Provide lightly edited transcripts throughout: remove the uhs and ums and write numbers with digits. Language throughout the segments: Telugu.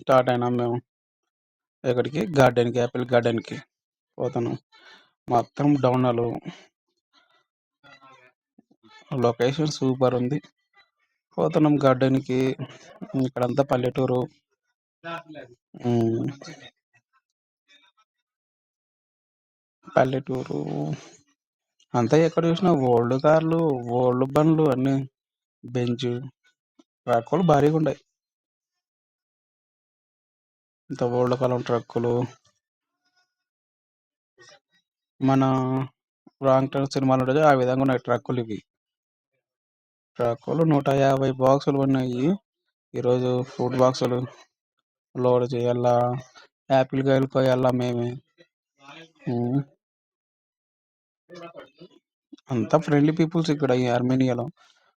స్టార్ట్ అయినాం మేము. ఎక్కడికి? గార్డెన్‌కి, యాపిల్ గార్డెన్‌కి పోతున్నాం. మొత్తం డౌనలు. లొకేషన్ సూపర్ ఉంది. పోతున్నాం గార్డెన్‌కి. ఇక్కడంతా పల్లెటూరు. హ్మ్. పల్లెటూరు. అంతా ఎక్కడ చూసినా ఓల్డ్ కార్లు, ఓల్డ్ బండ్లు అన్నీ బెంజ్, ట్రక్కులు భారీగుండాయి. ఇంత ఓల్డ్ కాలం ట్రక్కులు. మన 'రాంగ్ టర్న్' సినిమాలో ఉంటది ఆ విధంగా ఉన్నాయి ట్రక్కులివి. ట్రక్కులు 150 బాక్సులు ఉన్నాయి. ఈరోజు ఫ్రూట్ బాక్సులు లోడ్ చేయాలా, యాపిల్ కాయలు కోయాలా మేమే. హ్మ్. అంతా ఫ్రెండ్లీ పీపుల్స్ ఇక్కడ ఈ ఆర్మేనియాలో.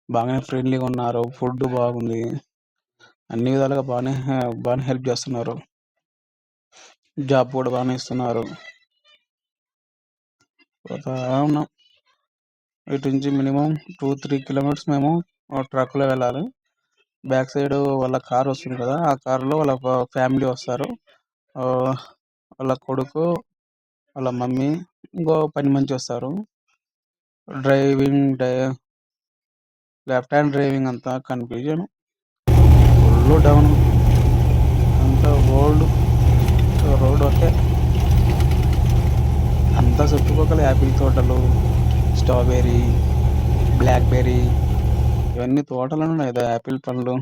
బాగానే ఫ్రెండ్లీగా ఉన్నారు. ఫుడ్ బాగుంది. అన్ని విధాలుగా బాగానే హెల్ప్ చేస్తున్నారు. జాబ్ కూడా బాగానే ఇస్తున్నారు. పోతా ఉన్నాం. ఇటు నుంచి మినిమం 2-3 కిలోమీటర్స్ మేము ట్రక్లో వెళ్ళాలి. బ్యాక్ సైడ్ వాళ్ళ కార్ వస్తుంది కదా, ఆ కార్లో వాళ్ళ ఫ్యామిలీ వస్తారు. ఆ, వాళ్ళ కొడుకు, వాళ్ళ మమ్మీ, ఇంకో 10 మంది వస్తారు. డ్రైవింగ్ లెఫ్ట్ హ్యాండ్ డ్రైవింగ్ అంతా కన్ఫ్యూజన్. Full down. అంతా ఓల్డ్ రోడ్. ఒకే అంతా చుట్టుపక్కల యాపిల్ తోటలు, స్ట్రాబెర్రీ, బ్లాక్బెర్రీ, ఇవన్నీ తోటలు ఉన్నాయి కదా యాపిల్ పండ్లు.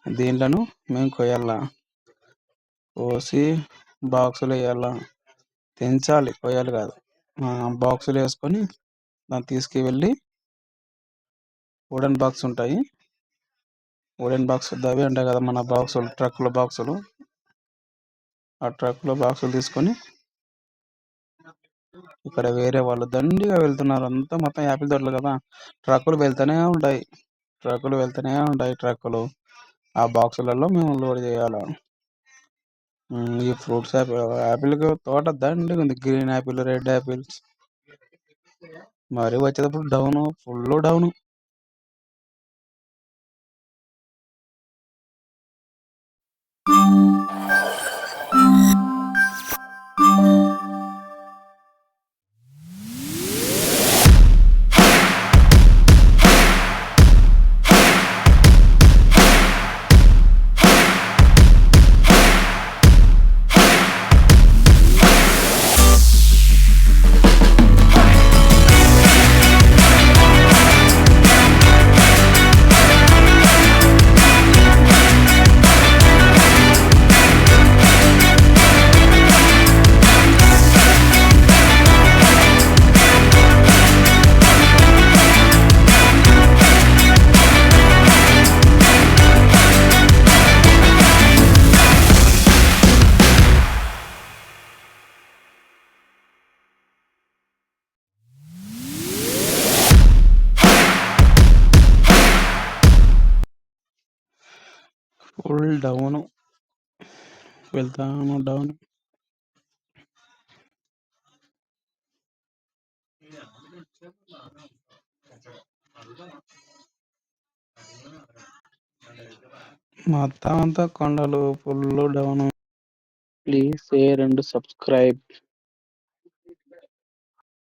దీంట్లను మేము కొయ్యాల, కోసి బాక్సులు వేయాల, తెంచాలి, కొయ్యాలి కాదు. బాక్సులు వేసుకొని దాన్ని తీసుకువెళ్ళి వుడెన్ బాక్స్ ఉంటాయి. వుడెన్ బాక్స్ దవి ఉంటాయి కదా మన బాక్సులు, ట్రక్లో బాక్సులు. ఆ ట్రక్లో బాక్సులు తీసుకొని ఇక్కడ వేరే వాళ్ళు దండిగా వెళ్తున్నారు. అంతా మొత్తం యాపిల్ తోటలు కదా, ట్రక్కులు వెళ్తూనే ఉంటాయి ట్రక్కులు. ఆ బాక్సులలో మేము లోడ్ చేయాలి. ఈ ఫ్రూట్స్ యాపిల్ తోట దండిగా ఉంది. Green Apple, red apples. మరి వచ్చేటప్పుడు down, full down. Full down. వెళ్తాను డౌన్. మొత్తం అంతా కొండలు, full down. Please share and subscribe.